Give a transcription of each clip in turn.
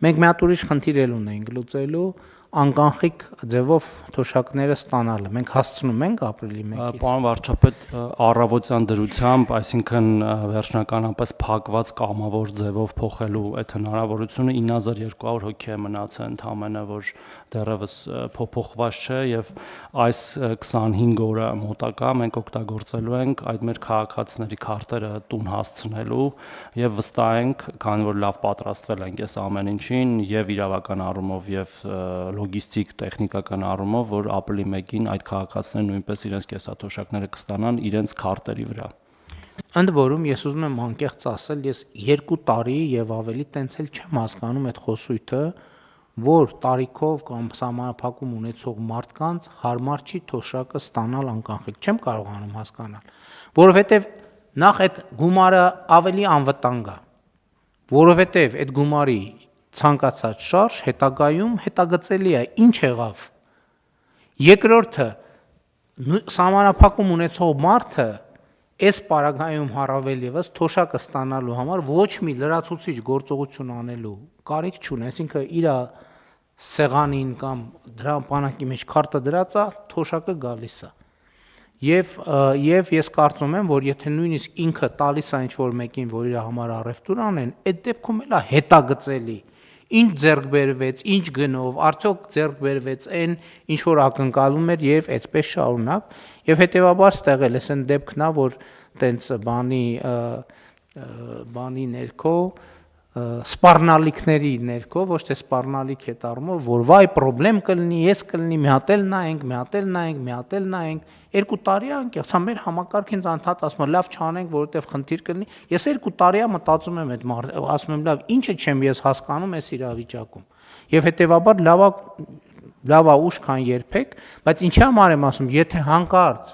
Մենք մի հատ ուրիշ խնդիր էլ ունենք լուծելու անկանխիկ ձևով թոշակները ստանալը։ Մենք հասցնում ենք ապրիլի 1-ից։ Պարոն վարչապետ, առավոտյան դրությամբ, այսինքն վերջնականապես փակված կամավոր ձևով փոխելու այդ հնարավորությունը 9200 հոգի է մնացել ընդամենը, որ դեռևս փոփոխված չէ եւ այս 25 օրը մոտակա մենք օգտագործելու ենք այդ մեր քաղաքացիների քարտերը տուն հասցնելու եւ վստահ ենք, քանի որ լավ պատրաստվել ենք այս ամեն ինչին եւ իրավական առումով եւ լոգիստիկ տեխնիկական առումով, որ ապրիլի 1-ին այդ քաղաքացիները նույնպես իրենց կեսաթոշակները կստանան իրենց քարտերի վրա։ Ընդ որում ես ուզում եմ անկեղծ ասել, ես 2 տարի եւ ավելի տենց էլ չեմ հասկանում այդ խոսույթը, որ տարիքով կամ սահմանափակում ունեցող մարդկանց հարմար չի թոշակը ստանալ անկանխիկ։ Չեմ կարողանում հասկանալ, որովհետեւ նախ այդ գումարը ավելի անվտանգ է, որովհետեւ այդ գումարի ցանկացած շարժ հետագայում հետագծելի է, ինչ եղավ։ Երկրորդը սահմանափակում ունեցող մարդը այս պարագայում առավել եւս թոշակը ստանալու համար ոչ մի լրացուցիչ գործողություն անելու կարիք չունի, այսինքն իր սեղանին կամ դրա բանակի մեջ քարտը դրած է, թոշակը գալիս է։ Եվ ես կարծում եմ, որ եթե նույնիսկ ինքը տալիս է ինչ-որ մեկին, որ իր համար առևտուր անեն, այդ դեպքում էլ է հետագծելի։ Ինչ ձեռք բերվեց, ինչ գնով, արդյոք ձեռք բերվեց այն, ինչ որ ակնկալում էր եւ այդպես շարունակ, եւ հետեւաբար ստեղ էլ էսեն դեպքն է, որ տենց բանի ներքո սպառնալիքների ներքո, ոչ թե սպառնալիք հետ առումով, որ վայ պրոբլեմ կլինի, ես կլինի, մի հատ էլ նայենք, մի հատ էլ նայենք, մի հատ էլ նայենք, 2 տարի է անկեղծ, հա մեր համակարգին ցանթատ ասում են, լավ չանենք, որովհետև խնդիր կլինի։ Ես 2 տարի է մտածում եմ այդ ասում եմ, լավ, ինչը չեմ ես հասկանում այս իրավիճակում։ Եվ հետեւաբար լավա ուշ քան երբեք, բայց ինչի համար եմ ասում, եթե հանկարծ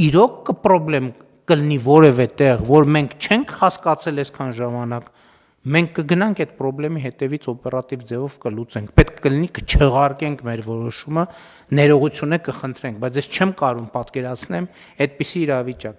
իրոք կպրոբլեմ կլինի որևէ տեղ, որ մենք չենք հասկացել այսքան ժամանակ, մենք կգնանք այդ խնդրի հետևից օպերատիվ ձևով կլուծենք։ Պետք կլինի կչեղարկենք մեր որոշումը, ներողություն կխնդրենք, բայց ես չեմ կարող պատկերացնեմ այդպիսի իրավիճակ։